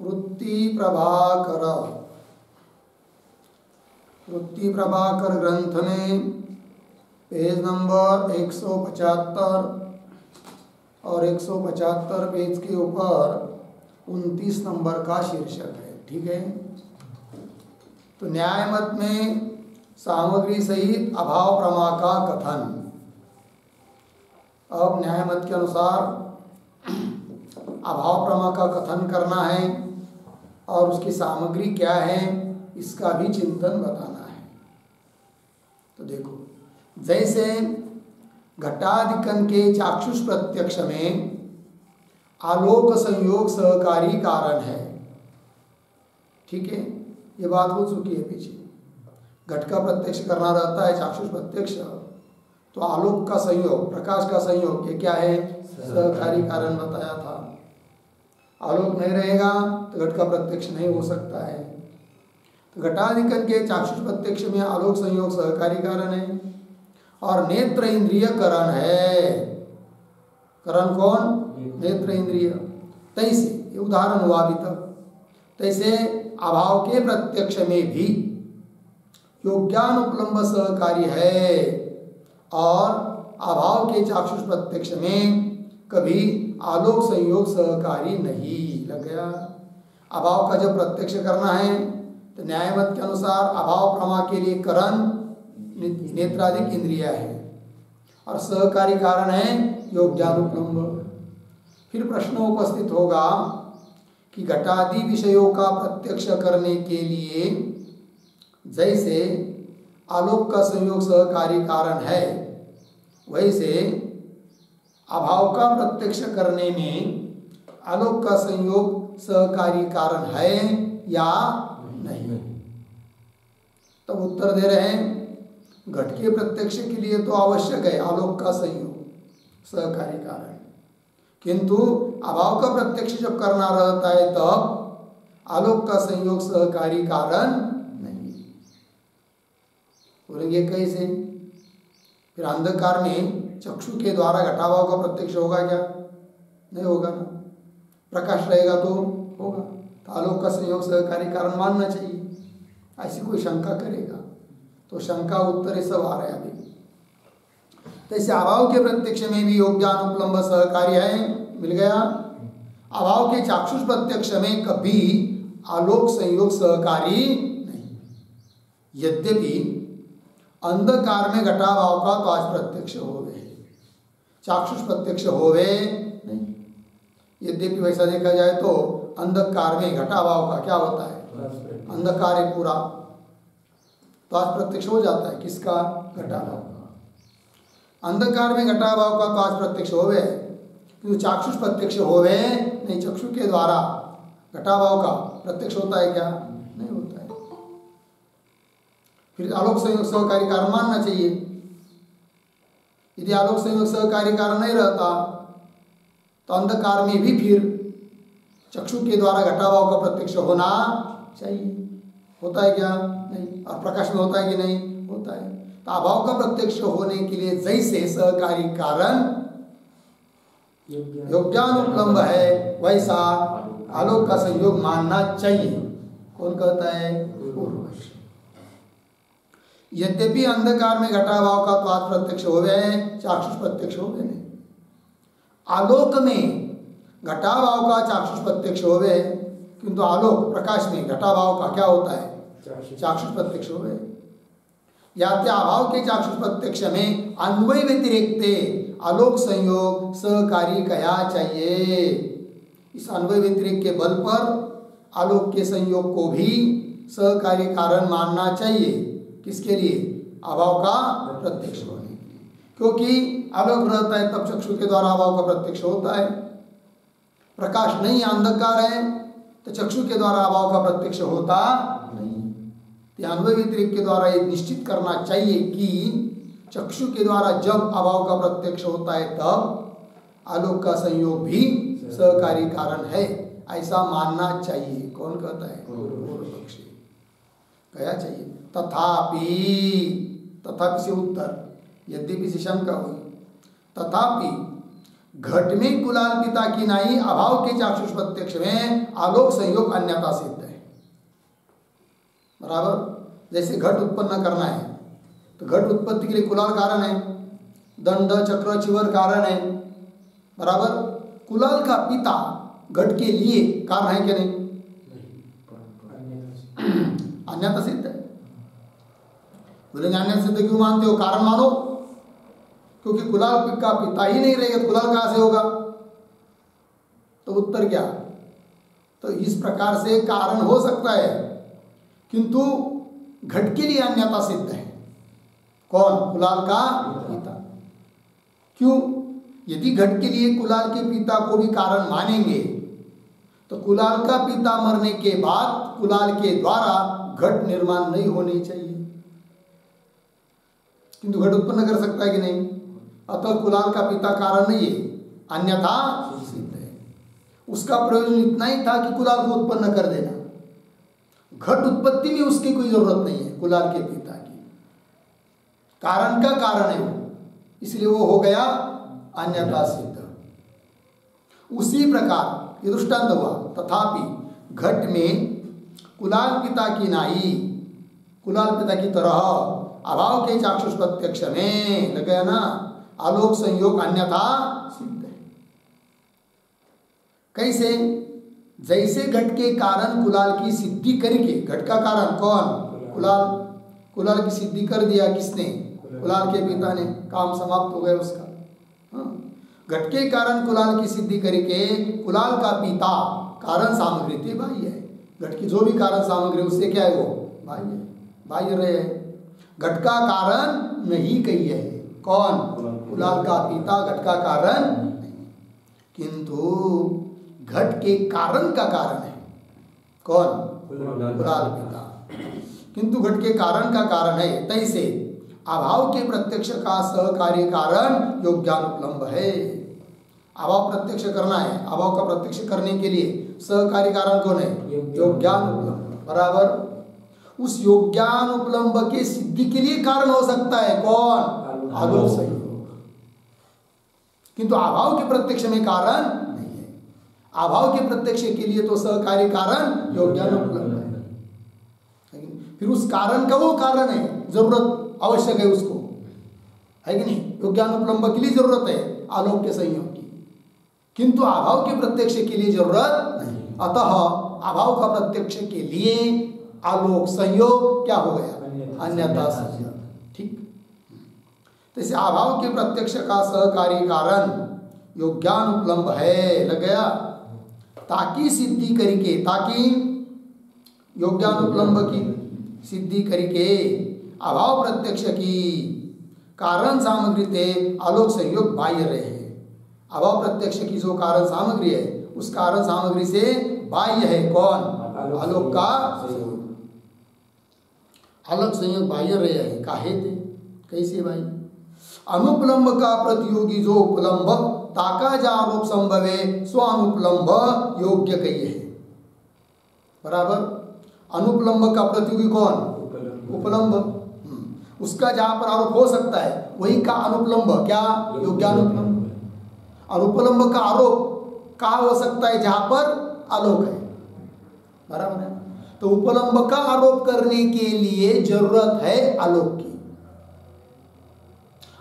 वृत्ति प्रभाकर ग्रंथ में पेज नंबर 175 और 175 पेज के ऊपर 29 नंबर का शीर्षक है। ठीक है। तो न्याय मत में सामग्री सहित अभाव प्रमा का कथन। अब न्याय मत के अनुसार अभाव प्रमा का कथन करना है और उसकी सामग्री क्या है इसका भी चिंतन बताना है। तो देखो, जैसे घटाधिकन के चाक्षुष प्रत्यक्ष में आलोक संयोग सहकारी कारण है। ठीक है, ये बात हो चुकी है पीछे। घट का प्रत्यक्ष करना रहता है चाक्षुष प्रत्यक्ष, तो आलोक का संयोग, प्रकाश का संयोग, ये क्या है? सहकारी कारण बताया था। आलोक नहीं रहेगा तो घट का प्रत्यक्ष नहीं हो सकता है। तो घटाधिकन के चाक्षुष प्रत्यक्ष में आलोक संयोग सहकारी कारण है और नेत्र इंद्रिय करण है। करण कौन? नेत्र इंद्रिय। तैसे ये उदाहरण हुआ अभी तक। तैसे अभाव के प्रत्यक्ष में भी योग्यानुपलम्ब सहकारी है और अभाव के चाक्षुष प्रत्यक्ष में कभी आलोक संयोग सहकारी नहीं। लग गया। अभाव का जब प्रत्यक्ष करना है तो न्यायमत के अनुसार अभाव प्रमा के लिए करण नेत्राधिक इंद्रिय है और सहकारी कारण है योग्यानुपलम्ब। फिर प्रश्न उपस्थित होगा कि घटादि विषयों का प्रत्यक्ष करने के लिए जैसे आलोक का संयोग सहकारी कारण है, वैसे अभाव का प्रत्यक्ष करने में आलोक का संयोग सहकारी कारण है या नहीं? तब उत्तर दे रहे हैं घट के प्रत्यक्ष के लिए तो आवश्यक है आलोक का संयोग सहकारी कारण, किंतु अभाव का प्रत्यक्ष जब करना रहता है तब आलोक का संयोग सहकारी कारण नहीं। बोलेंगे कैसे? फिर अंधकार में चक्षु के द्वारा घटाभाव का प्रत्यक्ष होगा क्या? नहीं होगा ना। प्रकाश रहेगा तो होगा। तो आलोक का संयोग सहकारी कारण मानना चाहिए। ऐसी कोई शंका करेगा तो शंका उत्तर सब आ रहे हैं अभी। जैसे अभाव के प्रत्यक्ष में भी योग्यानुपलम्ब सहकारी है, मिल गया। अभाव के चाक्षुष प्रत्यक्ष में कभी आलोक संयोग सहकारी नहीं। यद्यपि अंधकार में घटाभाव का तो आज प्रत्यक्ष होवे, चाक्षुष प्रत्यक्ष होवे नहीं। यद्यपि वैसा देखा जाए तो अंधकार में घटाभाव का क्या होता है? अंधकार है पूरा, तो आज प्रत्यक्ष हो जाता है। किसका? घटाभाव का। अंधकार में घटाभाव का तो आज प्रत्यक्ष होवे, किंतु चाक्षुष प्रत्यक्ष होवे नहीं। चक्षु के द्वारा घटाभाव का प्रत्यक्ष होता है क्या? नहीं होता है। फिर आलोक संयोग सहकारी कारण मानना चाहिए। यदि आलोक संयोग सहकारी कारण नहीं रहता तो अंधकार में भी फिर चक्षु के द्वारा घटाभाव का प्रत्यक्ष होना चाहिए। होता है क्या? नहीं। और प्रकाश में होता है कि नहीं? होता है। तो अभाव का प्रत्यक्ष होने के लिए जैसे सहकारी कारण योग्यानुपलम्ब है, वैसा आलोक का संयोग मानना चाहिए। कौन कहता है? पूर्वपक्ष। यद्यपि अंधकार में घटाभाव का तो आज प्रत्यक्ष हो गए, चाक्षुष प्रत्यक्ष हो गए नहीं। आलोक में घटाभाव का चाक्षुष प्रत्यक्ष हो गए, किंतु आलोक प्रकाश में घटाभाव का क्या होता है? चाक्षुष प्रत्यक्ष हो गए। या अभाव के चाक्षुष प्रत्यक्ष में अन्वय व्यतिरेक आलोक संयोग सहकारी कहा चाहिए। इस अन्वय व्यतिरेक के बल पर आलोक के संयोग को भी सहकारी कारण मानना चाहिए। किसके लिए? अभाव का प्रत्यक्ष होने के लिए। क्योंकि आलोक रहता है तब चक्षु के द्वारा अभाव का प्रत्यक्ष होता है। प्रकाश नहीं, अंधकार है, तो चक्षु के द्वारा अभाव का प्रत्यक्ष होता नहीं। अन्वय व्यतिरेक के द्वारा ये निश्चित करना चाहिए कि चक्षु के द्वारा जब अभाव का प्रत्यक्ष होता है तब आलोक का संयोग भी सहकारी कारण है, ऐसा मानना चाहिए। कौन कहता है? पूर्वपक्षी कहना चाहिए। तथापि, तथापि से उत्तर, यद्यपि से शंका हुई। तथापि घट में कुलाल पिता की नाई अभाव के चाक्षुष प्रत्यक्ष में आलोक संयोग अन्यथा सिद्ध है। बराबर। जैसे घट उत्पन्न करना है तो घट उत्पत्ति के लिए कुलाल कारण है, दंड चक्र चिवर कारण है। बराबर। कुलाल का पिता घट के लिए कारण है क्या? नहीं, अन्यथा सिद्ध है। बोलेंगे अन्यथा सिद्ध क्यों मानते हो? कारण मानो, क्योंकि कुलाल का पिता ही नहीं रहेगा तो कुलाल कहां से होगा? तो उत्तर क्या? तो इस प्रकार से कारण हो सकता है किंतु घट के लिए अन्यथा सिद्ध है। कौन? कुलाल का पिता। क्यों? यदि घट के लिए कुलाल के पिता को भी कारण मानेंगे तो कुलाल का पिता मरने के बाद कुलाल के द्वारा घट निर्माण नहीं होनी चाहिए, किंतु घट उत्पन्न कर सकता है कि नहीं? अतः कुलाल का पिता कारण नहीं है, अन्यथा सिद्ध है। उसका प्रयोजन इतना ही था कि कुलाल को उत्पन्न कर देना। घट उत्पत्ति में उसकी कोई जरूरत नहीं है कुलाल के पिता की, कारण का कारण है वो, इसलिए वो हो गया अन्यथा सिद्ध। उसी प्रकार ये दृष्टांत हुआ। तथापि घट में कुलाल पिता की नाई कुलाल पिता की तरह अभाव के चाक्षुष प्रत्यक्ष में लग गया ना, आलोक संयोग अन्यथा सिद्ध है। कैसे? जैसे घट के कारण कुलाल की सिद्धि करके, घट का कारण कौन? कुलाल। कुलाल की सिद्धि कर दिया किसने? कुलाल के पिता ने। काम समाप्त हो गया उसका। घट के कारण कुलाल की सिद्धि करके कुलाल का पिता कारण सामग्री थी बाह्य है। घट की जो भी कारण सामग्री उससे क्या है? वो बाह्य, बाह्य रहे। घट का कारण नहीं कही है। कौन? कुलाल का पिता घट का कारण नहीं, किंतु घट के कारण का कारण है। कौन? कुलाल पिता। किंतु घट के कारण का कारण है। तैसे अभाव के प्रत्यक्ष का सहकार्य कारण योग्यानुपलम्ब है। अभाव प्रत्यक्ष करना है, अभाव का प्रत्यक्ष करने के लिए सहकारी कारण कौन है? योग्यानुपलम्ब। बराबर। उस योग्यानुपलम्ब के सिद्धि के लिए कारण हो सकता है कौन? आलोक संयोग। किंतु अभाव के प्रत्यक्ष में कारण नहीं है। अभाव के प्रत्यक्ष के लिए तो सहकारी कारण योग्यानुपलम्ब है। फिर उस कारण का वो कारण है, जरूरत आवश्यक है उसको, है कि नहीं? योग्यानुपलम्ब के लिए जरूरत है आलोक के संयोग की, किंतु अभाव के प्रत्यक्ष के लिए जरूरत नहीं। अतः अभाव का प्रत्यक्ष के लिए आलोक संयोग क्या हो गया? अन्यथा संयोग। ठीक। जैसे अभाव के प्रत्यक्ष का सहकारी कारण योग्यानुपलम्ब है, लग गया। ताकि सिद्धि करके, ताकि योग्यानुपलम्ब की सिद्धि करके अभाव प्रत्यक्ष की कारण सामग्री ते आलोक संयोग बाह्य रहे। अभाव प्रत्यक्ष की जो कारण सामग्री है उस कारण सामग्री से बाह्य है कौन? आलोक का संयोग। आलोक संयोग बाह्य रहे है। काहे थे? कैसे भाई? अनुपलम्ब का प्रतियोगी जो उपलम्ब ताका जा आरोप संभवे स्व अनुपलम्ब योग्य कही है। बराबर। अनुपलम्ब का प्रतियोगी कौन? उपलम्ब। उसका जहां पर आरोप हो सकता है वही का अनुपलम्ब क्या? योग्यानुपलम्ब। अनुपलम्ब का आरोप कहाँ हो सकता है? जहां पर आलोक है। बराबर है। तो उपलम्ब का आरोप करने के लिए जरूरत है आलोक की,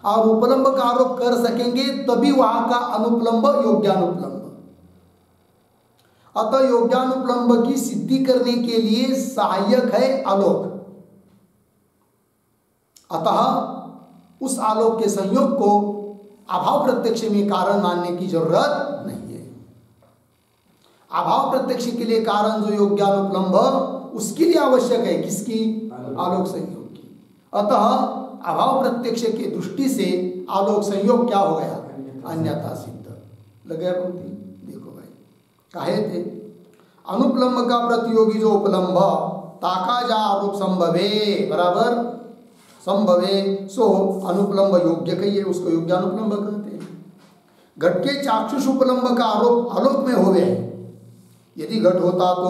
और उपलम्ब का आरोप कर सकेंगे तभी वहां का अनुपलम्ब योग्यानुपलम्ब। अतः योग्यानुपलम्ब की सिद्धि करने के लिए सहायक है आलोक। अतः उस आलोक के संयोग को अभाव प्रत्यक्ष में कारण मानने की जरूरत नहीं है। अभाव प्रत्यक्ष के लिए कारण जो योग्यानुपलम्ब उसके लिए आवश्यक है किसकी? आलोक संयोग की। अतः अभाव प्रत्यक्ष की दृष्टि से आलोक संयोग क्या हो गया? अन्यथा सिद्ध। लग गया पंक्ति? देखो भाई, काहे थे? अनुपलम्ब का प्रतियोगी जो उपलम्ब ताका जा आरोप संभवे, बराबर, संभवे सो अनुपलम्ब योग्य कहिए, उसको योग्यानुपलम्ब कहते हैं। घट के चाक्षुष उपलम्ब का आरोप आलोक में होवे है। यदि घट होता तो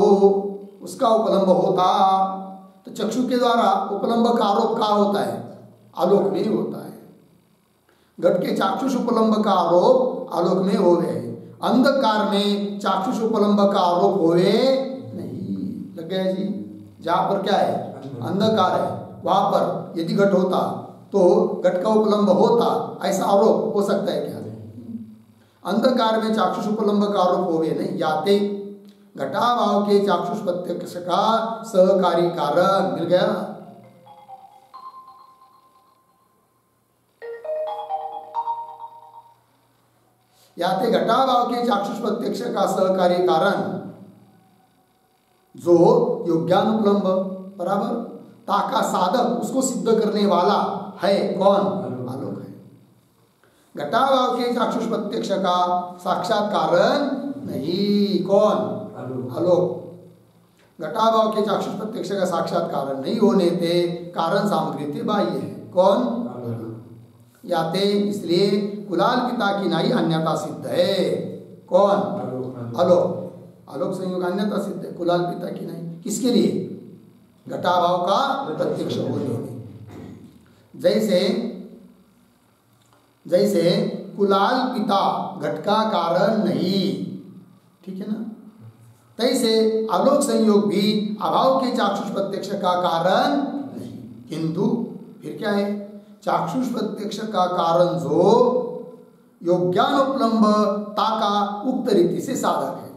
उसका उपलम्ब होता तो चक्षु के द्वारा उपलम्ब का आरोप कहाँ होता है? आलोक में ही होता है। घट के चाक्षुष उपलम्ब का आरोप आलोक में होवे। अंधकार में चाक्षुष उपलम्ब का आरोप होवे नहीं। लग गया जी। जहाँ पर क्या है, अंधकार है, वहां पर यदि घट होता तो घट का उपलम्ब होता, ऐसा आरोप हो सकता है क्या? अंधकार में चाक्षुष उपलम्ब का आरोप होवे नहीं। याते घटाभाव के चाक्षुष प्रत्यक्ष का सहकारी कारण मिल गया। याते घटाभाव के चाक्षुष प्रत्यक्ष का सहकारी कारण जो योग्यानुपलम्ब बराबर ताका साधक, उसको सिद्ध करने वाला है कौन? आलोक है। घटाभाव के चाक्षुष प्रत्यक्ष का साक्षात कारण नहीं, कौन? आलोक। घटाभाव के चाक्षुष प्रत्यक्ष का साक्षात कारण नहीं होने से कारण सामग्री थे बाह्य है, कौन? याते, इसलिए कुलाल पिता की नाई अन्यता सिद्ध है, कौन? आलोक। आलोक संयोग अन्यता सिद्ध है, कुलाल पिता की नाई। किसके लिए? घटाभाव का प्रत्यक्ष होने में। जैसे जैसे कुलाल पिता घट का कारण नहीं, ठीक है ना, तैसे आलोक संयोग भी अभाव के चाक्षुष प्रत्यक्ष का कारण नहीं, किंतु फिर क्या है? चाक्षुष प्रत्यक्ष का कारण जो योग्यानुपलम्ब ताका उक्त रीति से साधक है।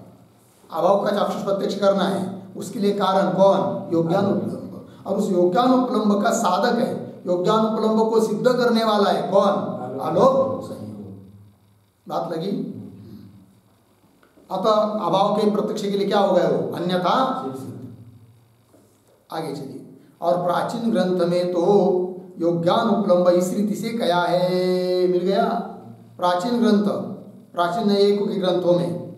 अभाव का चाक्षुष प्रत्यक्ष करना है, उसके लिए कारण कौन? योग्यानुपलम्ब। और उस योग्यानुपलम्ब का साधक है, योग्यानुपलम्ब को सिद्ध करने वाला है कौन? आलोक संयोग। बात लगी? अतः अभाव के प्रत्यक्ष के लिए क्या हो गया? वो अन्यथा। आगे चलिए। और प्राचीन ग्रंथ में तो योग्यानुपलम्ब इस रीति से कया है, मिल गया। प्राचीन ग्रंथ, प्राचीन न्यायिकों के ग्रंथों में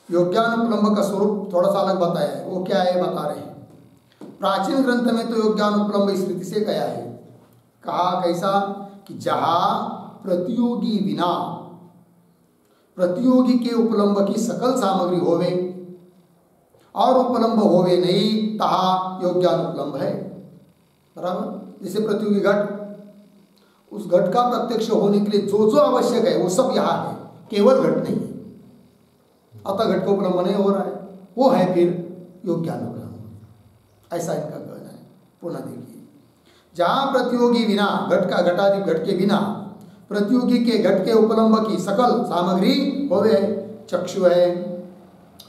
योग्यानुपलम्ब का स्वरूप थोड़ा सा अलग बताया है। वो क्या है बता रहे हैं। प्राचीन ग्रंथ में तो योग्यानुपलम्ब इस रीति से कया है। कहा कैसा? कि जहाँ प्रतियोगी बिना प्रतियोगी के उपलम्ब की सकल सामग्री होवे और उपलम्ब होवे नहीं, तहा योग्यानुपलम्ब है। बराबर। जैसे प्रतियोगी घट, उस घट का प्रत्यक्ष होने के लिए जो जो आवश्यक है वो सब यहाँ है, केवल घट नहीं है। अतः घट का उपलम्ब नहीं हो रहा है, वो है फिर योग्यानुपलम्ब। ऐसा इनका कहना है। पुनः देखिए, जहाँ प्रतियोगी बिना घट का घटादि घट के बिना प्रतियोगी के घट के उपलम्ब की सकल सामग्री होवे, चक्षु है,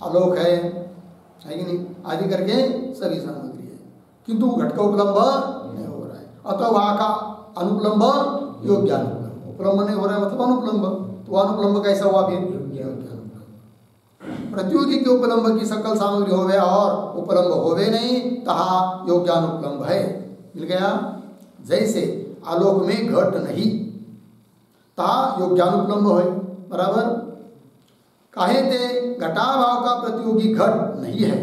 आलोक है कि नहीं, आदि करके सभी सामग्री है, किंतु घट का उपलम्ब नहीं हो रहा है। अतः वहाँ का अनुपलम्ब योग्यानुपलम्ब। उपलम्ब नहीं हो रहा है मतलब अनुपलम्ब, तो अनुपलम्ब कैसा हुआ फिर? योग्यानुपलम्ब। प्रतियोगी के उपलम्ब की सकल सामग्री होवे और उपलम्ब होवे नहीं, तहा योग्यानुपलम्ब है। मिल गया। जैसे आलोक में घट नहीं, ता योग्यानुपलम्ब है। बराबर। काहे ते घटाभाव का प्रतियोगी घट नहीं है।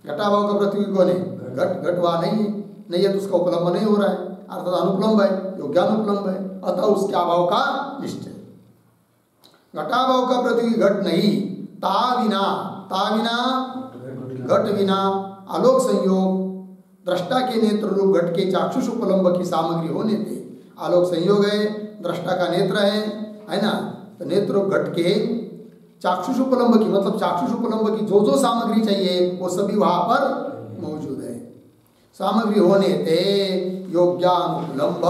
घटाभाव का प्रतियोगी कौन है? घट। घटवा नहीं है, नहीं है तो उसका उपलम्ब नहीं हो रहा है, अर्थात अनुपलम्ब है, योग्यानुपलम्ब है। अतः उसके अभाव का निश्चय। घटाभाव का प्रतियोगी घट नहीं, ता बिना घट बिना आलोक संयोग दृष्टा के नेत्र रूप घट के चाक्षुष उपलम्ब की सामग्री होने थे। आलोक संयोग है, दृष्टा का नेत्र है ना, तो नेत्र रूप घट के चाक्षुष उपलम्ब की, मतलब चाक्षुष उपलम्ब की जो जो सामग्री चाहिए वो सभी वहां पर मौजूद है। सामग्री होने थे योग्यानुपलम्ब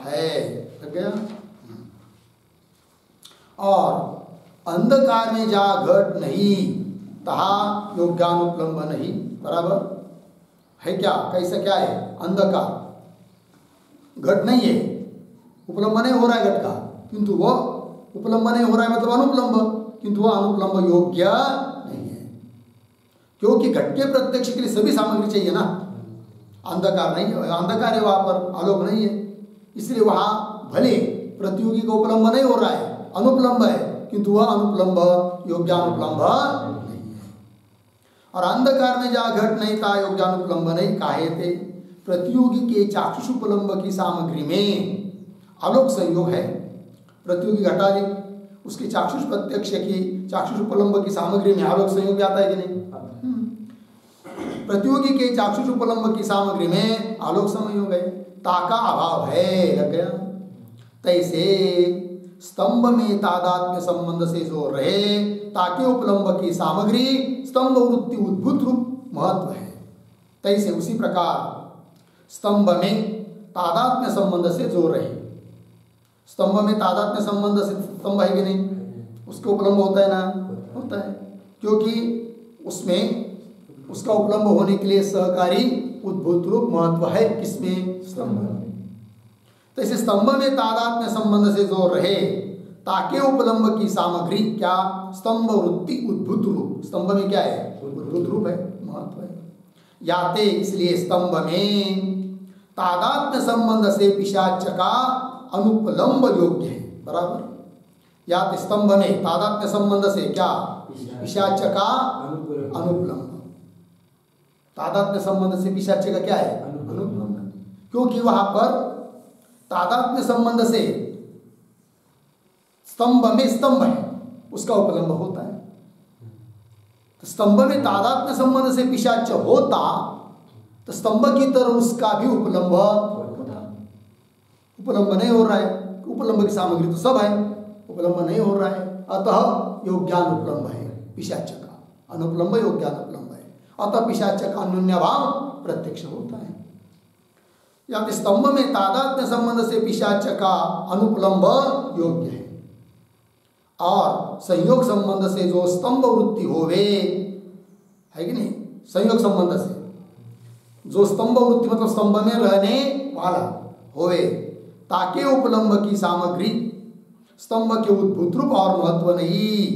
है। लग गया। और अंधकार में जा घट नहीं, तहा योग्यानुपलम्ब नहीं। बराबर है क्या? कैसा क्या है? अंधकार, घट नहीं है, उपलम्ब नहीं हो रहा है घट का, किंतु वो उपलम्ब नहीं हो रहा है मतलब अनुपलम्ब, किंतु वह अनुपलम्ब योग्य नहीं है, क्योंकि घट के प्रत्यक्ष के लिए सभी सामग्री चाहिए ना। अंधकार नहीं है, अंधकार है वहां पर, आलोक नहीं है, इसलिए वहां भले प्रतियोगी का उपलम्ब नहीं हो रहा है, अनुपलम्ब है, किंतु वह अनुपलम्ब योग्यानुपलम्ब नहीं है। और अंधकार में जहाँ घट नहीं था, योग्यानुपलम्ब नहीं, काहे थे? प्रतियोगी के चाक्षुष उपलम्ब की सामग्री में आलोक संयोग है। प्रतियोगी घटादि उसके चाक्षुष प्रत्यक्ष की चाक्षुष उपलम्ब की सामग्री में आलोक संयोग भी आता है कि नहीं? प्रतियोगी के चाक्षुष उपलम्ब की सामग्री में आलोक संयोग है, ताका अभाव है। लग गया। तैसे स्तंभ में तादात्म्य संबंध से जो रहे, ताकि उपलम्ब की सामग्री स्तंभ वृत्ति उद्भूत रूप महत्व है। तैसे उसी प्रकार स्तंभ में तादात्म्य संबंध से जो रहे, स्तंभ में तादात्म्य संबंध से स्तंभ है कि नहीं, उसके उपलम्ब होता है ना, होता है, क्योंकि उसमें उसका उपलम्ब होने के लिए सहकारी उद्भूत रूप महत्व है। किसमें? स्तंभ में। तो इसे स्तंभ में तादात्म्य संबंध से जो रहे, ताकि उपलम्ब की सामग्री क्या, स्तंभ वृत्ति उद्भूत रूप, स्तंभ में क्या है, उद्भूत रूप है, महत्व है। याते इसलिए स्तंभ में तादात्म्य संबंध से पिशाच का अनुपलम्ब योग्य है। बराबर, याते स्तंभ में तादात्म्य संबंध से क्या, पिशाच का अनुपलम्ब, तादात्म्य संबंध से पिशाच का क्या है, अनुपलम्ब, क्योंकि वहां पर तादात्म्य संबंध से स्तंभ में स्तंभ है, उसका उपलम्ब होता है। तो स्तंभ में तादात्म्य संबंध से पिशाच होता तो स्तंभ की तरह उसका भी उपलम्ब होता। उपलम्ब नहीं हो रहा है, उपलम्ब की सामग्री तो सब है, उपलम्ब नहीं हो रहा है, अतः योग्यान उपलम्ब है पिशाच का, अनुपलम्ब योग्यान उपलम्ब है, अतः पिशाच का अन्योन्य भाव प्रत्यक्ष होता है। या स्तंभ में तादात्म्य संबंध से पिशाच का अनुपलम्ब योग्य है, और संयोग संबंध से जो स्तंभ वृत्ति होवे, है कि नहीं, संयोग संबंध से जो स्तंभ वृत्ति मतलब स्तंभ में रहने वाला होवे, ताकि उपलम्ब की सामग्री स्तंभ के उद्भूत रूप और महत्व नहीं।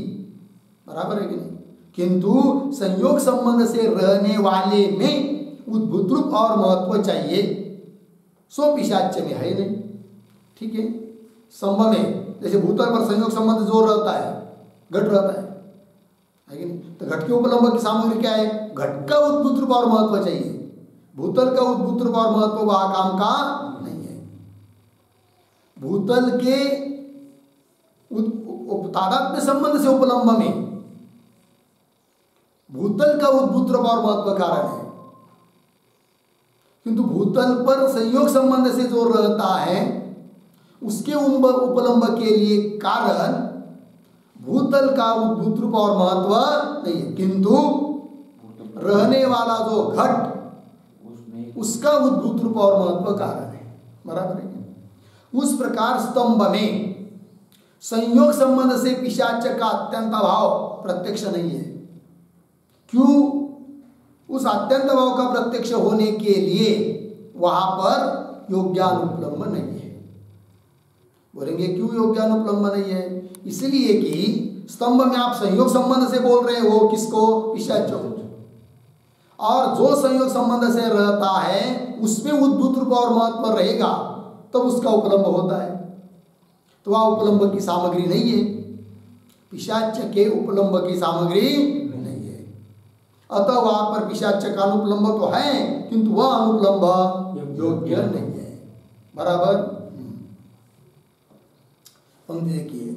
बराबर है कि नहीं, किंतु संयोग संबंध से रहने वाले में उद्भूत रूप और महत्व चाहिए, सो पिशाच में है नहीं। ठीक है, स्तंभ में जैसे भूतल पर संयोग संबंध जो रहता है, घट रहता है कि नहीं, तो घट के उपलम्ब की सामग्री क्या है, घट का उद्भूत रूप और महत्व चाहिए, भूतल का उद्भूत रूप और महत्व वह काम का नहीं है। भूतल के तादात्म्य संबंध से उपलम्ब में भूतल का उद्भूत रूप और महत्व कारण है, किंतु भूतल पर संयोग संबंध से जो रहता है उसके उपलम्ब के लिए कारण भूतल का उद्भूत रूप और महत्व नहीं है, किंतु रहने वाला जो घट उसका उद्भूत रूप और महत्व कारण है। बराबर है। उस प्रकार स्तंभ में संयोग संबंध से पिशाच का अत्यंत अभाव प्रत्यक्ष नहीं है। क्यों? उस अत्यंत भाव का प्रत्यक्ष होने के लिए वहां पर योग्यानुपलम्ब नहीं है। बोलेंगे क्यों योग्यानुपलम्ब नहीं है? इसलिए कि स्तंभ में आप संयोग संबंध से बोल रहे हो, किसको? पिशाच को। और जो संयोग संबंध से रहता है उसमें उद्भूत रूप और महत्व रहेगा, तब उसका उपलम्ब होता है, तो वह उपलम्ब की सामग्री नहीं है, पिशाच के उपलम्ब की सामग्री नहीं है। अतः वहां पर पिशाच का अनुपलम्ब तो है, किंतु वह अनुपलम्ब योग्य नहीं है। बराबर। पंक्ति देखिए,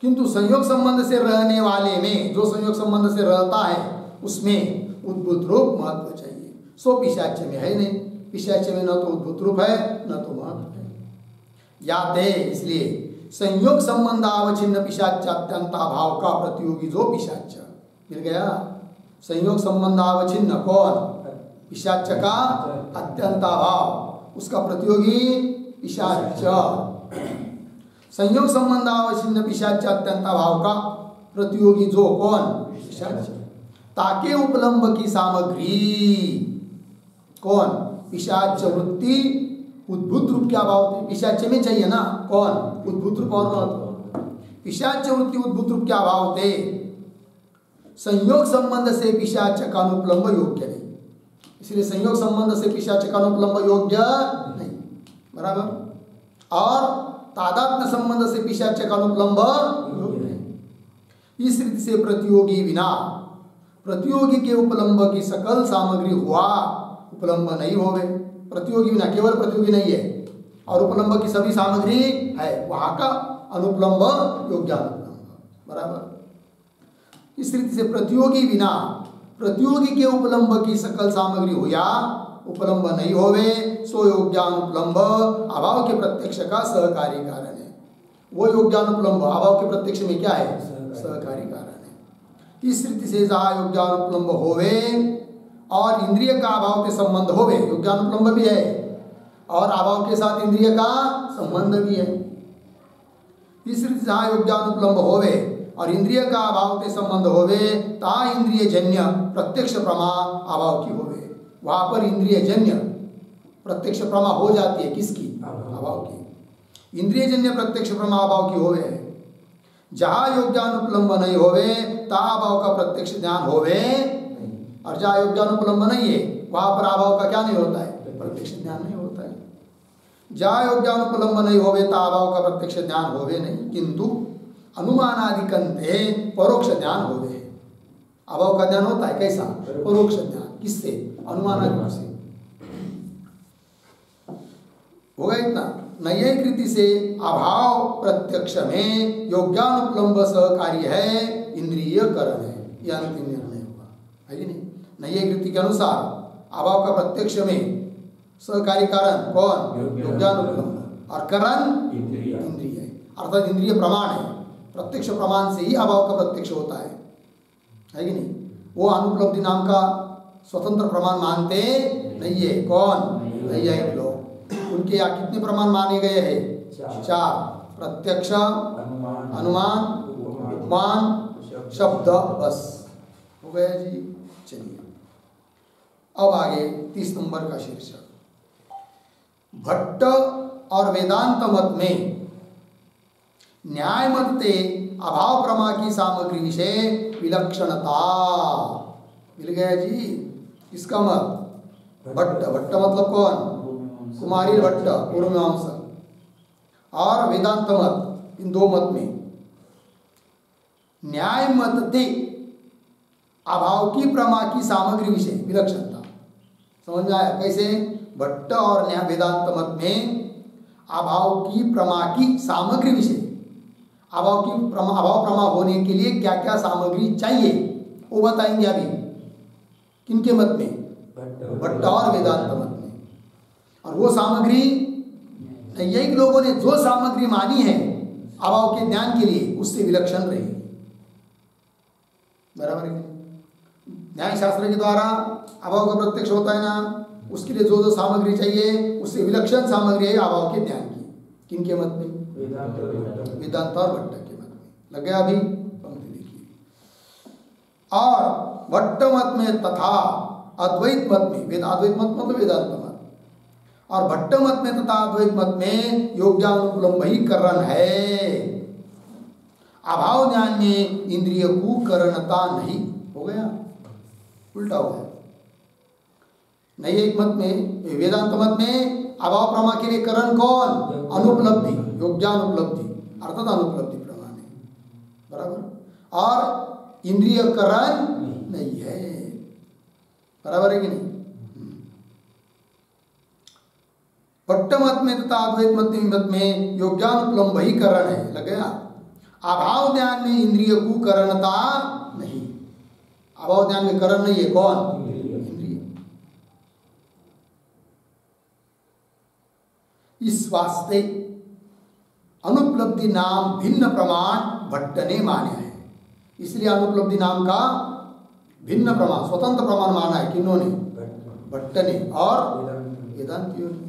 किंतु संयोग संबंध से रहने वाले में, जो संयोग संबंध से रहता है उसमें उद्भूत रूप महत्व चाहिए, सो पिशाच में है नहीं। पिशाच में न तो उद्भूत रूप है न तो महत्व है। याद है, इसलिए संयोग संबंध अवच्छिन्न पिशाच अत्यंताभाव का प्रतियोगी जो पिशाच मिल गया। संयोग संबंध अवच्छिन्न कौन? पिशाच का अत्यंताभाव, उसका प्रतियोगी पिशाच। संयोग संबंध अवच्छिन्न पिशाच अत्यंताभाव का प्रतियोगी जो कौन? पिशाच। ताकि उपलम्ब की सामग्री कौन? पिशाच वृत्ति उद्भूत रूप के अभाव थे, पिशाच में चाहिए ना, कौन? उद्भूत रूप और महत्व। पिशाच वृत्ति उद्भूत रूप के अभाव थे, संयोग संबंध से पिशाच का अनुपलम्ब योग्य नहीं, इसलिए संयोग संबंध से पिशाच का अनुपलम्ब योग्य नहीं। बराबर। और तादात्म्य संबंध से पिशाच का अनुपलम्ब योग्य नहीं। इस रीति से प्रतियोगी बिना प्रतियोगी के उपलम्ब की सकल सामग्री हुआ, उपलम्ब नहीं होवे। प्रतियोगी बिना, केवल प्रतियोगी नहीं है और उपलम्ब की सभी सामग्री है, वहां का अनुपलम्ब योग्य अनुपलम्ब। बराबर। इस रीति से प्रतियोगी बिना प्रतियोगी के उपलम्ब की सकल सामग्री हुआ, उपलम्ब नहीं होवे, सो योग्यानुपलम्ब अभाव के प्रत्यक्ष का सहकारी कारण है। वो योग्यानुपलम्ब अभाव के प्रत्यक्ष में क्या है? सहकारी कारण है। इस रीति से जहाँ योग्यानुपलम्ब होवे और इंद्रिय का अभाव के संबंध होवे, योग्यानुपलम्ब भी है और अभाव के साथ इंद्रिय का संबंध भी है। इस रीति जहाँ योग्यानुपलम्ब होवे और इंद्रिय का अभाव के संबंध होवे ता इंद्रिय जन्य प्रत्यक्ष प्रमा अभाव की होवे। वहाँ पर इंद्रिय जन्य प्रत्यक्ष प्रमा हो जाती है, किसकी? अभाव की। इंद्रिय जन्य प्रत्यक्ष प्रमा अभाव की होवे। जहाँ योग्यानुपलम्ब नहीं होवे ता अभाव का प्रत्यक्ष ज्ञान होवे, और जहाँ योग्यानुपलम्ब नहीं है वहाँ पर अभाव का क्या नहीं होता है? प्रत्यक्ष ज्ञान नहीं होता है। जहाँ योग्यानुपलम्ब नहीं होवे ता अभाव का प्रत्यक्ष ज्ञान होवे नहीं, किंतु अनुमानादिकंते परोक्ष ज्ञान होवे। अभाव का ज्ञान होता है कैसा? परोक्ष ज्ञान। किससे? अनुमानादि से। होगा इतना। नैयायिक रीति से अभाव प्रत्यक्ष में योग्यानुपलम्ब सहकारी है, इंद्रिय करण है, यह अंतिम निर्णय होगा, है कि नहीं? नैयायिक रीति के अनुसार अभाव का प्रत्यक्ष में सहकारी कारण कौन? योग्यानुपलम्ब, और करण इंद्रिय, अर्थात इंद्रिय प्रमाण है। प्रत्यक्ष प्रमाण से ही अभाव का प्रत्यक्ष होता है कि नहीं? वो अनुपलब्धि नाम का स्वतंत्र प्रमाण मानते नहीं है। कौन? नैयायिक लोग। उनके यहाँ कितने प्रमाण माने गए हैं? 4। प्रत्यक्ष, अनुमान, उपमान, शब्द, बस हो गया जी। चलिए अब आगे 30 नंबर का शीर्षक। भट्ट और वेदांत मत में न्याय मत ते अभाव प्रमा की सामग्री विषय विलक्षणता। मिल गया जी। इसका मत भट्ट, भट्ट मतलब कौन? कुमारी भट्ट पूर्व मीमांसा, और वेदांत मत, इन दो मत में न्याय मत ते अभाव की प्रमा की सामग्री विषय विलक्षणता। समझ में आया कैसे? भट्ट और न्याय वेदांत मत में अभाव की प्रमा की सामग्री विषय, अभाव प्रमा होने के लिए क्या क्या सामग्री चाहिए वो बताएंगे अभी। किनके मत में? भट्ट और वेदांत मत में। और वो सामग्री यही लोगों ने जो सामग्री मानी है अभाव के ज्ञान के लिए उससे विलक्षण रहेगी। बराबर है? न्याय शास्त्र के द्वारा अभाव का प्रत्यक्ष होता है ना, उसके लिए जो जो सामग्री चाहिए उससे विलक्षण सामग्री है अभाव के ज्ञान की। किनके मत में? वेदांत और भट्ट के मत में। लग गया अभी? पंक्ति देखिए। और भट्ट मत में तथा अद्वैत मत में, अद्वैत मत मतलब वेदांत मत, और भट्ट मत में तथा अद्वैत मत में योग्यानुपलम्ब ही करण है। अभाव ज्ञान में इंद्रिय को करणता नहीं। हो गया? उल्टा हो गया। नैयायिक मत में, वेदांत मत में अभाव प्रमा के लिए करण कौन? अनुपलब्धि, योग्यानुपलब्धि, अर्थात अनुपलब्धि प्रमाण है। बराबर? और इंद्रिय करण नहीं है। बराबर है कि नहीं? भट्ट मत में तथा अद्वैत मत में योग्यानुपलम्ब ही करण है। लग गया? अभाव ज्ञान में इंद्रिय को करणता नहीं। अभाव ज्ञान में करण नहीं है। कौन? इंद्रिय। इस वास्ते अनुपलब्धि नाम भिन्न प्रमाण भट्ट ने माने है। इसलिए अनुपलब्धि नाम का भिन्न प्रमाण, स्वतंत्र प्रमाण माना है। किन्होंने? भट्ट ने और वेदांतियों ने।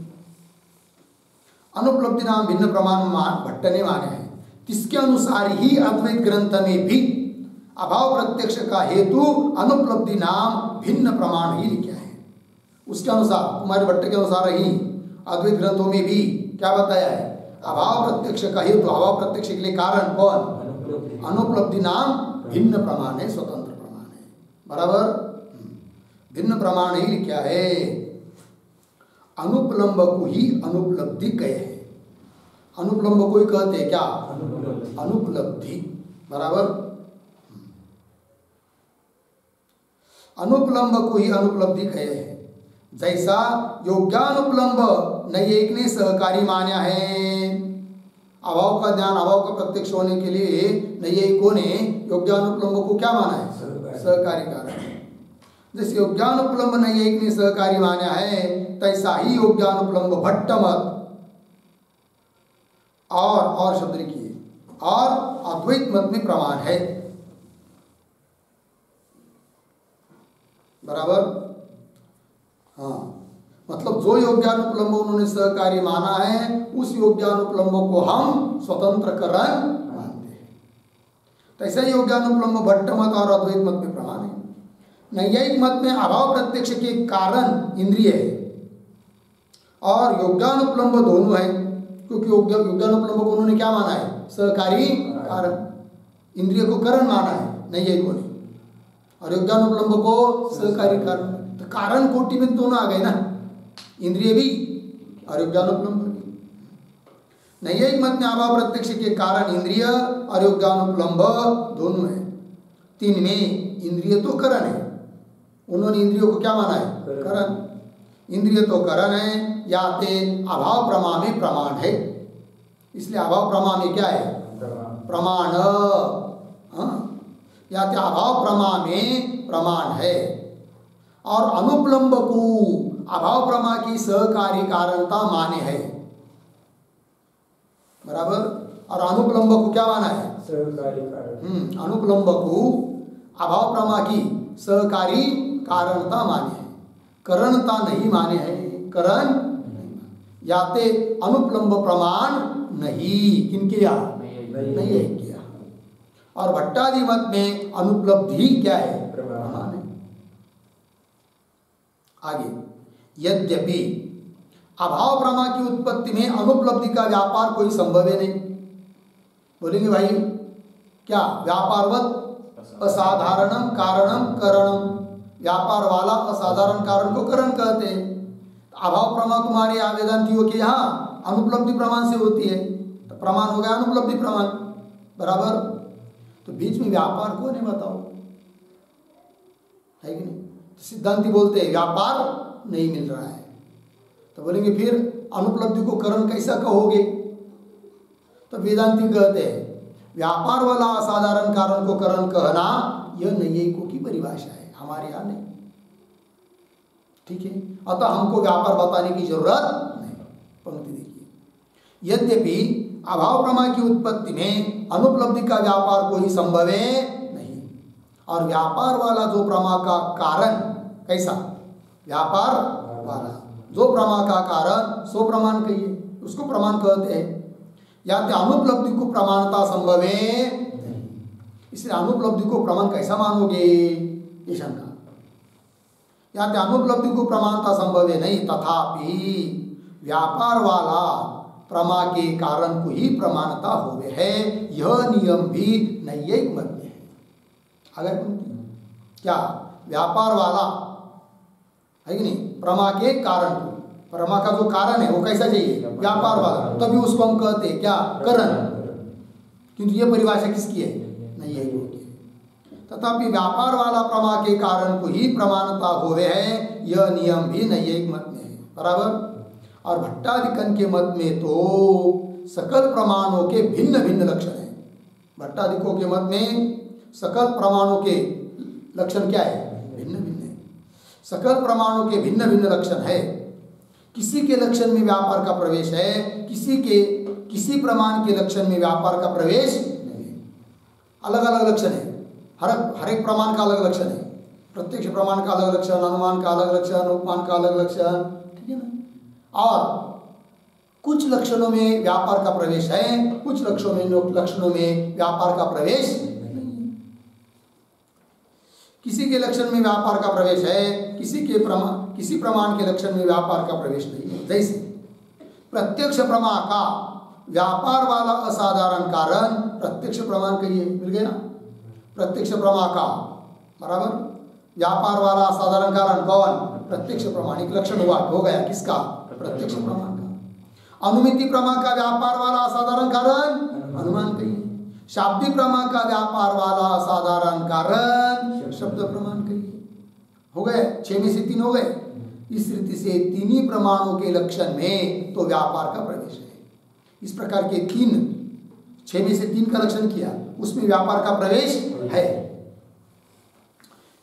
अनुपलब्धि नाम भिन्न प्रमाण भट्ट ने माने हैं। इसके अनुसार ही अद्वैत ग्रंथ में भी अभाव प्रत्यक्ष का हेतु अनुपलब्धि नाम भिन्न प्रमाण ही लिखा है। उसके अनुसार, कुमारी भट्ट के अनुसार ही अद्वैत ग्रंथों में भी क्या बताया है? अभाव प्रत्यक्ष का हेतु, अभाव प्रत्यक्ष के लिए कारण कौन? अनुपलब्धि नाम भिन्न प्रमाण है, स्वतंत्र प्रमाण है। बराबर? भिन्न प्रमाण ही लिखा है। अनुपलम्ब को ही अनुपलब्धि कहे है। अनुपलम्ब को ही कहते हैं क्या? अनुपलब्धि। बराबर? अनुपलम्ब को ही अनुपलब्धि कहे है। जैसा योग्यानुपलम्ब नैयायिक ने सहकारी माना है। अभाव का ज्ञान, अभाव का प्रत्यक्ष होने के लिए नैयायिकों ने योग्यानुपलम्ब को क्या माना है? सहकारी कारण। जैसे योग्यानुपलम्ब नैयायिक ने सहकारी माना है, तैसा ही योग्यानुपलम्ब भट्ट मत और शब्द लिखिए, और अद्वैत मत में प्रमाण है। बराबर। हाँ, मतलब जो योग्यानुपलम्ब उन्होंने सहकारी माना है उस योग्यानुपलम्ब को हम स्वतंत्र करण मानते हैं। तो ऐसा योग्यानुपलम्ब भट्ट मत और अद्वैत मत में प्रमाण है। नैयायिक मत में अभाव प्रत्यक्ष के कारण इंद्रिय है और योग्यानुपलम्ब दोनों है, क्योंकि योग्यानुपलम्ब को उन्होंने क्या माना है? सहकारी कारण। इंद्रिय को कारण माना है नैयायिकों ने, और योग्यानुपलम्ब को सहकारी कारण। तो कारण कोटि में दोनों आ गए ना, इंद्रिय भी और योग्यानुपलम्ब भी। नैयायिक मत में अभाव प्रत्यक्ष के कारण इंद्रिय और योग्यानुपलम्ब दोनों है। तीन में इंद्रिय तो करण है, उन्होंने इंद्रियों को क्या माना है? करण। इंद्रिय तो करण है, या ते अभाव प्रमा में प्रमाण है, इसलिए अभाव प्रमा में क्या है? प्रमाण। हाँ, या ते अभाव प्रमा में प्रमाण है। और अनुपलम्ब को अभाव प्रमा की सहकारी कारणता माने है। बराबर। और अनुपलम्ब को क्या माना है? सहकारी कारण। अनुपलम्ब को अभाव प्रमा की सहकारी कारणता माने है, करणता नहीं माने है। करण याते अनुपलम्ब प्रमाण नहीं, किनके या नहीं है किया। और भट्टादि मत में अनुपलब्धि क्या है? प्रमाण है। आगे, यद्यपि अभाव प्रमा की उत्पत्ति में अनुपलब्धि का व्यापार कोई संभव है नहीं। बोलेंगे भाई क्या? व्यापारवत असाधारणम कारणम करणम, व्यापार वाला असाधारण कारण को करण कहते हैं। अभाव प्रमा तुम्हारे आवेदन की यहाँ अनुपलब्धि प्रमाण से होती है, तो प्रमाण हो गया अनुपलब्धि प्रमाण। बराबर। तो बीच में व्यापार कौन है बताओ? है कि नहीं? तो सिद्धांती बोलते हैं व्यापार नहीं मिल रहा है, तो बोलेंगे फिर अनुपलब्धि को करण कैसा कहोगे? तो वेदांती कहते हैं व्यापार वाला असाधारण कारण को करण कहना यह नैयायिकों की परिभाषा है, हमारे यहाँ नहीं। ठीक है, अतः हमको व्यापार बताने की जरूरत नहीं। पंक्ति देखिए, यद्यपि अभाव प्रमा की उत्पत्ति में अनुपलब्धि का व्यापार कोई संभव है नहीं, और व्यापार वाला जो प्रमा का कारण, कैसा? व्यापार वाला जो प्रमा का कारण सो प्रमाण कहिए, उसको प्रमाण कहते हैं। या तो अनुपलब्धि को प्रमाणता संभव है नहीं, इसलिए अनुपलब्धि को प्रमाण कैसा मानोगे? ये शंका। या तो अनुपलब्धि को प्रमाणता संभव है नहीं, तथापि व्यापार वाला प्रमा के कारण को ही प्रमाणता होवे है, यह नियम भी नैयायिक मत में है। अगर क्या व्यापार वाला है कि नहीं, प्रमा के कारण को, प्रमा का जो कारण है वो कैसा चाहिए? व्यापार वाला, तभी उसको हम कहते हैं क्या? करण। किंतु ये परिभाषा किसकी है? नैयायिकों की। तथापि व्यापार वाला प्रमा के कारण को ही प्रमाणता होवे है, यह नियम भी नैयायिक मत में है। बराबर। और भट्टादिकन के मत में तो सकल प्रमाणों के भिन्न भिन्न लक्षण है। भट्टादिकों के मत में सकल प्रमाणों के लक्षण क्या है? भिन्न भिन्न है। सकल प्रमाणों के भिन्न भिन्न लक्षण है। किसी के लक्षण में व्यापार का प्रवेश है, किसी प्रमाण के लक्षण में व्यापार का प्रवेश नहीं है। अलग अलग लक्षण है, हर एक प्रमाण का अलग लक्षण है। प्रत्यक्ष प्रमाण का अलग लक्षण, अनुमान का अलग लक्षण, उपमान का अलग लक्षण, ठीक है ना। और कुछ लक्षणों में व्यापार का प्रवेश है, कुछ लक्षणों में व्यापार का प्रवेश नहीं है। किसी के लक्षण में व्यापार का प्रवेश है, किसी प्रमाण के लक्षण में व्यापार का प्रवेश नहीं है। जैसे प्रत्यक्ष प्रमा का व्यापार वाला असाधारण कारण प्रत्यक्ष प्रमाण कहिए, मिल गया ना। प्रत्यक्ष प्रमा का बराबर व्यापार वाला असाधारण कारण कौन? प्रत्यक्ष प्रमाण। एक लक्षण हुआ, हो गया किसका? प्रत्यक्ष प्रमाण का। अनुमिति प्रमा का व्यापार वाला असाधारण कारण अनुमान कहिए। शाब्दिक प्रमा का व्यापार वाला असाधारण कारण शब्द प्रमाण कहिए। हो गए, 6 में से 3 हो गए। इस रीति से तीनों प्रमाणों के लक्षण में तो व्यापार का प्रवेश है। इस प्रकार के 6 में से 3 का लक्षण किया, उसमें व्यापार का प्रवेश है।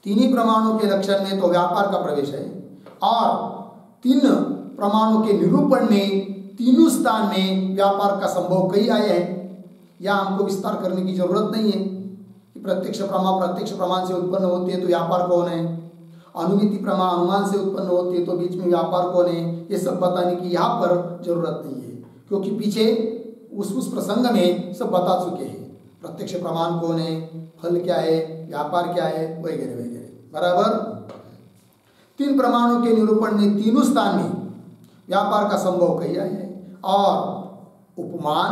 तीनों प्रमाणों के लक्षण में तो व्यापार का प्रवेश है, और 3 प्रमाणों के निरूपण में तीनों स्थान में व्यापार का संभव कई आए हैं। या हमको विस्तार करने की जरूरत नहीं है कि प्रत्यक्ष प्रमाण से उत्पन्न होती है तो व्यापार कौन है, अनुमिति प्रमा अनुमान से उत्पन्न होती है तो बीच में व्यापार कौन है, ये सब बताने की यहाँ पर जरूरत नहीं है, क्योंकि पीछे उस प्रसंग में सब बता चुके हैं। प्रत्यक्ष प्रमाण कौन है, फल क्या है, व्यापार क्या है, वगैरह वगैरह। बराबर। 3 प्रमाणों के निरूपण में तीनों स्थान में व्यापार का संभव किया है। और उपमान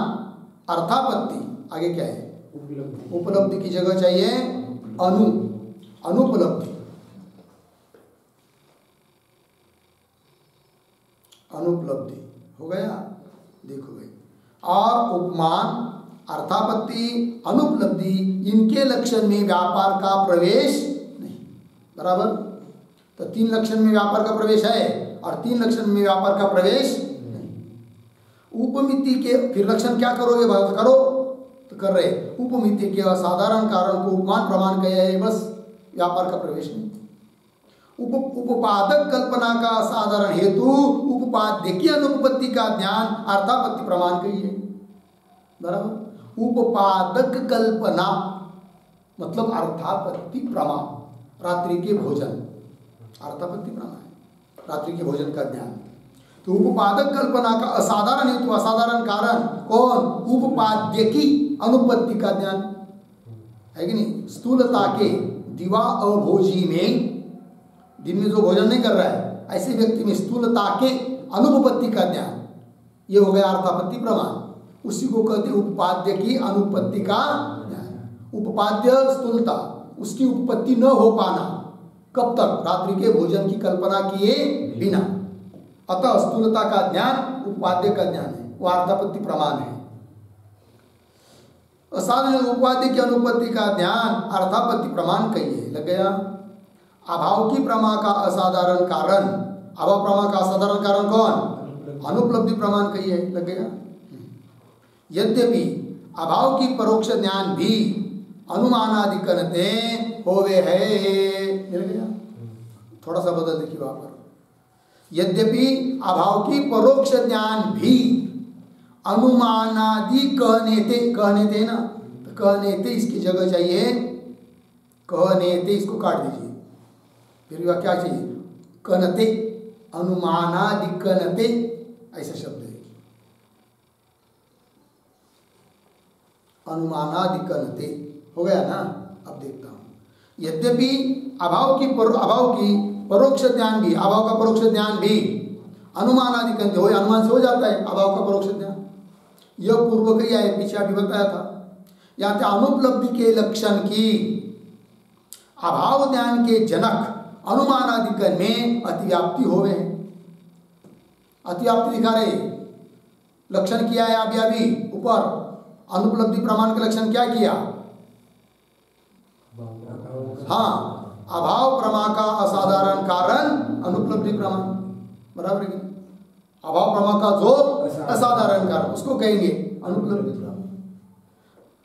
अर्थापत्ति आगे क्या है, उपलब्धि की जगह चाहिए अनुपलब्धि। अनुपलब्धि हो गया, देखो भाई। और उपमान अर्थापत्ति अनुपलब्धि इनके लक्षण में व्यापार का प्रवेश नहीं। बराबर। तो 3 लक्षण में व्यापार का प्रवेश है और 3 लक्षण में व्यापार का प्रवेश नहीं। उपमिति के फिर लक्षण क्या करोगे, बात करो तो कर रहे। उपमिति के असाधारण कारण को उपमान प्रमाण कहे है, बस व्यापार का प्रवेश नहीं। उपादक कल्पना का असाधारण हेतु उपाद्य की अनुपपत्ति का ज्ञान अर्थापत्ति प्रमाण कही है। बराबर। उपादक कल्पना मतलब अर्थापत्ति प्रमाण, रात्रि के भोजन अर्थापत्ति प्रमाण है, रात्रि के भोजन का ज्ञान। तो उपादक कल्पना का असाधारण हेतु असाधारण कारण कौन, उपाद्य की अनुपत्ति का ज्ञान है कि नहीं। स्थूलता के दिवा अभोजी में, दिन में जो भोजन नहीं कर रहा है ऐसे व्यक्ति में स्थूलता के अनुपपत्ति का ज्ञान, ये हो गया अर्थापत्ति प्रमाण। उसी को कहते उपाद्य की अनुपत्ति का ज्ञान। उपपाद्य स्थूलता, उसकी उपपत्ति न हो पाना, कब तक, रात्रि के भोजन की कल्पना किए बिना। अतः स्थूलता का ज्ञान उपाद्य का ज्ञान है, वो अर्थापत्ति प्रमाण है। असाधारण उपाद्य की अनुपत्ति का ज्ञान अर्थापत्ति प्रमाण कहिए, लग गया। अभाव की प्रमा का असाधारण कारण, अभाव प्रमा का असाधारण कारण कौन, अनुपलब्धि प्रमाण कहिए, लग गया। यद्यपि अभाव की परोक्ष ज्ञान भी अनुमानादिकनते होवे है, मिल गया। थोड़ा सा बदल देखिए वहां पर। यद्यपि अभाव की परोक्ष ज्ञान भी अनुमानादि कहने थे ना, तो कहने थे इसकी जगह चाहिए कहने थे, इसको काट दीजिए, फिर क्या चाहिए, कनते, अनुमानादि कनते, ऐसा शब्द है, अनुमानादिकनते हो गया ना। अब देखता हूं। यद्यपि अभाव की परोक्ष ज्ञान भी, अभाव का परोक्ष ज्ञान भी अनुमानादिकनते हो, अनुमान से हो जाता है अभाव का परोक्ष ज्ञान। यह पूर्व क्रिया है, पीछे अभी बताया था। यहाँ पे अनुपलब्धि के लक्षण की अभाव ज्ञान के जनक अनुमानादिकन में अतिव्याप्ति हो गए। अतिव्याप्ति दिखा रहे, लक्षण किया है अभी ऊपर। अनुपलब्धि प्रमाण का लक्षण क्या किया, हाँ, अभाव प्रमा का असाधारण कारण अनुपलब्धि प्रमाण। बराबर है। अभाव प्रमा का जो असाधारण कारण उसको कहेंगे अनुपलब्धि प्रमाण।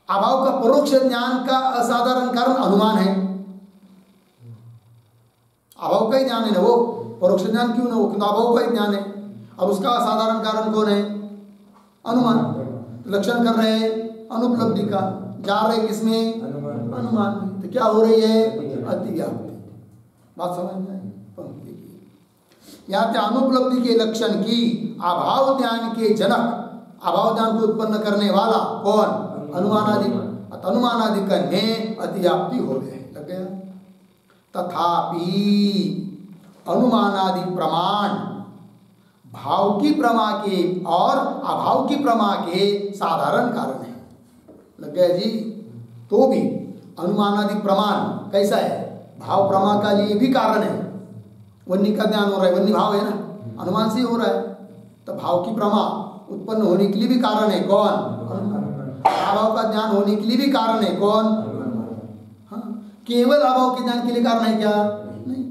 अभाव का परोक्ष ज्ञान का असाधारण कारण अनुमान है। अभाव का ही ज्ञान है ना वो, परोक्ष ज्ञान क्यों ना हो, क्योंकि अभाव का ही ज्ञान है। अब उसका असाधारण कारण कौन है, अनुमान। लक्षण कर रहे हैं अनुपलब्धि का, जा रहे किसमें, अनुमान में। तो क्या हो रही है, अतिव्याप्ति। बात समझ में आई। पंक्ति की यहाँ पे अनुपलब्धि के लक्षण की अभाव ज्ञान के जनक, अभाव ज्ञान को उत्पन्न करने वाला कौन, अनुमानादि। अनुमानादिकन में अतिव्याप्ति हो गए, लग गया। तथापि अनुमानादि प्रमाण भाव की प्रमा के और अभाव की प्रमा के साधारण कारण है, लग गया जी। तो भी अनुमानादि प्रमाण कैसा है, भाव प्रमा का लिए भी कारण है। वन्य का ज्ञान हो रहा है, वन्य भाव है ना, अनुमान से हो रहा है। तो भाव की प्रमा उत्पन्न होने के लिए भी कारण है कौन, अभाव का ज्ञान होने के लिए भी कारण है कौन, हाँ। केवल अभाव के ज्ञान के लिए कारण है क्या, नहीं।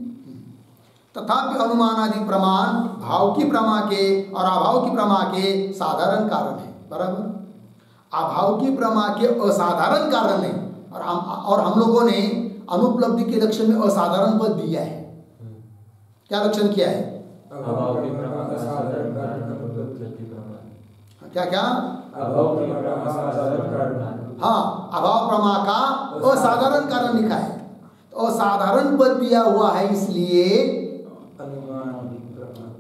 तथापि अनुमानादि प्रमाण भाव की प्रमा के और अभाव की प्रमा के साधारण कारण है। बराबर। अभाव की प्रमा के असाधारण कारण है, और हम लोगों ने अनुपलब्धि के लक्षण में असाधारण पद दिया है। क्या लक्षण किया है, अभाव की प्रमा का साधारण कारण अनुपलब्धि प्रमाण। क्या क्या, हाँ, अभाव प्रमा का असाधारण कारण लिखा है। तो असाधारण पद दिया हुआ है, इसलिए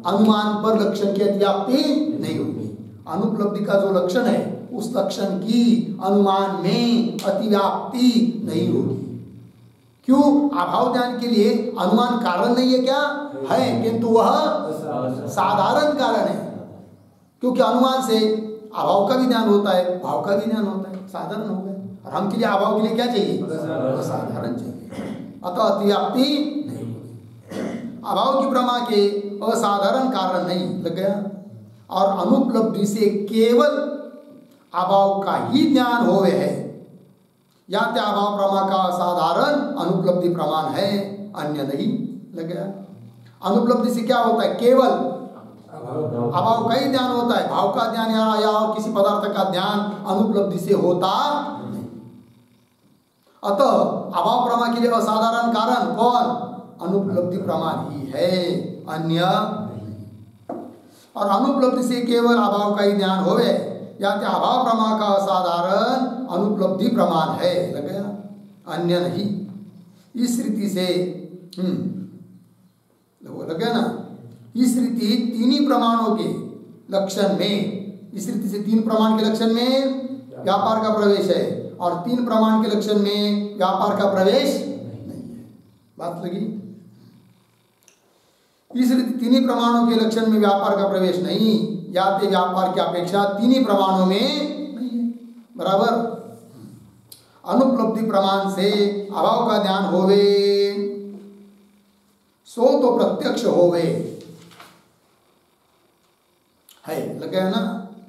अनुमान पर लक्षण की अतिव्याप्ति नहीं होगी। अनुपलब्धि का जो लक्षण है उस लक्षण की अनुमान में अतिव्याप्ति नहीं होगी। क्यों? अभाव ज्ञान के लिए अनुमान कारण नहीं है क्या? है, किंतु वह साधारण कारण है। क्योंकि अनुमान से अभाव का भी ज्ञान होता है, भाव का भी ज्ञान होता है, साधारण हो गए। और हम के लिए अभाव के लिए क्या चाहिए? साधारण चाहिए। अतः अतिव्याप्ति नहीं होगी। अभाव की प्रमा के असाधारण कारण नहीं लग गया। और अनुपलब्धि से केवल अभाव का ही ज्ञान होवे है, या त्या अभाव प्रमा का असाधारण अनुपलब्धि प्रमाण है, अन्य नहीं लग गया। अनुपलब्धि से क्या होता है? केवल अभाव का ही ज्ञान होता है, भाव का ज्ञान या और किसी पदार्थ का ज्ञान अनुपलब्धि से होता नहीं। अतः अभाव प्रमा के लिए असाधारण कारण कौन? अनुपलब्धि प्रमाण ही है, अन्य नहीं। और अनुपलब्धि से केवल अभाव का ही ज्ञान होवे, या अभाव प्रमा का असाधारण अनुपलब्धि प्रमाण है, लग गया, अन्य नहीं। इस रीति से लग गया ना। इस रीति तीन ही प्रमाणों के लक्षण में, इस रीति से तीन प्रमाण के लक्षण में व्यापार का प्रवेश है, और तीन प्रमाण के लक्षण में व्यापार का प्रवेश नहीं है। बात लगी? इस रीति तीन ही प्रमाणों के लक्षण में व्यापार का प्रवेश नहीं, या ते व्यापार की अपेक्षा तीन ही प्रमाणों में नहीं है। बराबर। अनुपलब्धि प्रमाण से अभाव का ज्ञान होवे, सो तो प्रत्यक्ष होवे है, लग गया ना?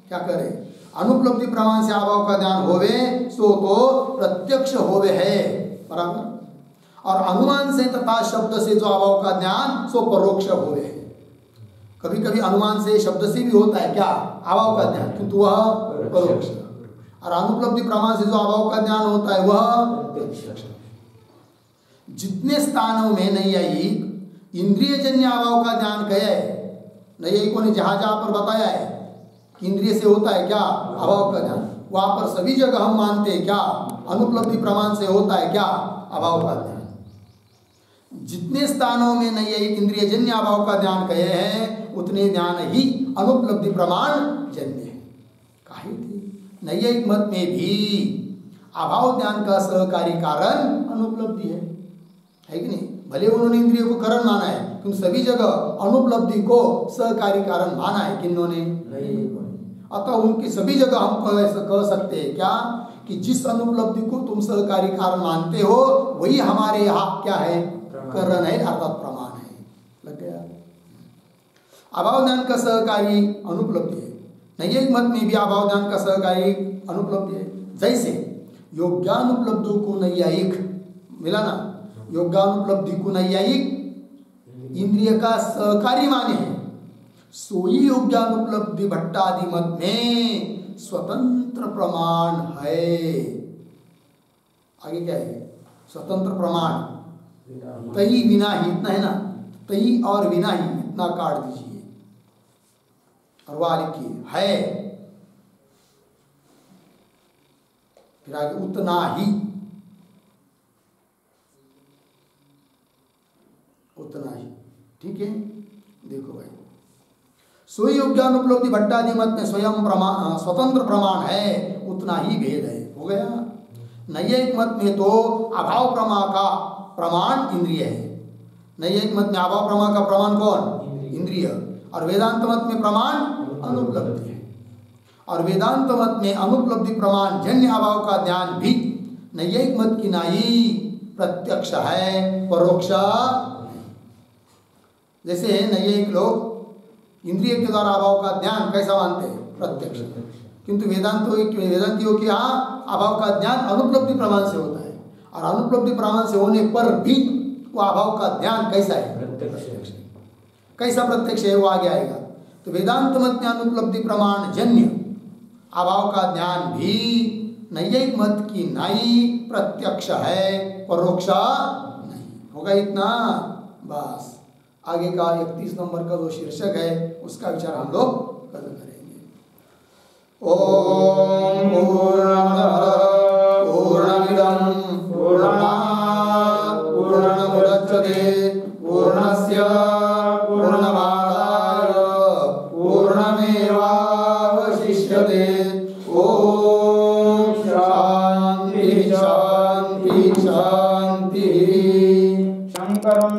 क्या करे? अनुपलब्धि प्रमाण से अभाव का ज्ञान होवे, सो तो प्रत्यक्ष होवे है। बराबर। और अनुमान से तथा शब्द से जो अभाव का ज्ञान, सो परोक्ष होवे है। कभी कभी अनुमान से, शब्द से भी होता है क्या? अभाव का ज्ञान, किंतु वह परोक्ष। और अनुपलब्धि प्रमाण से जो अभाव का ज्ञान होता है वह प्रत्यक्ष। जितने स्थानों में नैयायिक इंद्रिय जन्य अभाव का ज्ञान कहे, नैयायिकों ने जहां जहां पर बताया है कि इंद्रिय से होता है क्या? अभाव का ज्ञान, वहां पर सभी जगह हम मानते हैं क्या? अनुपलब्धि प्रमाण से होता है क्या? अभाव का ज्ञान। जितने स्थानों में नैयायिक इंद्रिय जन्य अभाव का ज्ञान कहे हैं, उतने ज्ञान ही अनुपलब्धि प्रमाण जन्य है। काहे थे? नैयायिक मत में भी अभाव ज्ञान का सहकारी कारण अनुपलब्धि है कि नहीं? भले उन्होंने इंद्रिय को कारण माना है, किंतु सभी जगह अनुपलब्धि को सहकारी कारण माना है। किन्होंने? अतः उनकी सभी जगह हम कह सकते हैं क्या कि जिस अनुपलब्धि को तुम सहकारी कारण मानते हो, वही हमारे यहाँ क्या है? कारण है, अर्थात प्रमाण है। लग गया? अभाव ज्ञान का सहकारी अनुपलब्धि है। नैयायिक मत में भी अभाव ज्ञान का सहकारी अनुपलब्धि है। जैसे योग्यानुपलब्धि को नैयायिक मिला ना, योग्यानुपलब्धि को नैयायिक इंद्रिय का सहकारी माने हैं, सोई योग्यानुपलब्धि भट्टादि मत में स्वतंत्र प्रमाण है। आगे क्या है? स्वतंत्र प्रमाण। तई विना ही, इतना है ना, तई और विना ही इतना काट दीजिए और वह लिखिए है, फिर आगे उतना ही, उतना ही। ठीक है? देखो भाई, सोई योग्यानुपलब्धि भट्टादि मत में स्वयं प्रमाण, स्वतंत्र प्रमाण है, उतना ही भेद है। हो गया? नैयायिक मत में तो अभाव प्रमा का प्रमाण इंद्रिय है। नैयायिक मत में अभाव प्रमा का प्रमाण कौन? इंद्रिय। और वेदांत मत में प्रमाण अनुपलब्धि है। और वेदांत मत में अनुपलब्धि प्रमाण जन्य अभाव का ज्ञान भी नैयायिक मत की नाई प्रत्यक्ष है, परोक्ष। जैसे नैयायिक लोग इंद्रिय के द्वारा अभाव का ज्ञान कैसा मानते हैं? प्रत्यक्ष। किंतु वेदांतियों के यहाँ अभाव का ज्ञान अनुपलब्धि प्रमाण से होता है, और अनुपलब्धि प्रमाण से होने पर भी वो अभाव का ज्ञान कैसा है? प्रत्यक्ष। कैसा प्रत्यक्ष है वो आगे आएगा। तो वेदांत मत में अनुपलब्धि प्रमाण जन्य अभाव का ज्ञान भी नैयायिक मत की नाई प्रत्यक्ष है, परोक्ष नहीं। होगा इतना? बस। आगे का 31 नंबर का जो शीर्षक है उसका विचार हम लोग कल करेंगे। ओम पूर्णमदः पूर्णमिदं पूर्णात् पूर्णमुदच्यते पूर्णस्य पूर्णमादाय पूर्णमेवावशिष्यते। ओम शांति शांति शांति। शंकरं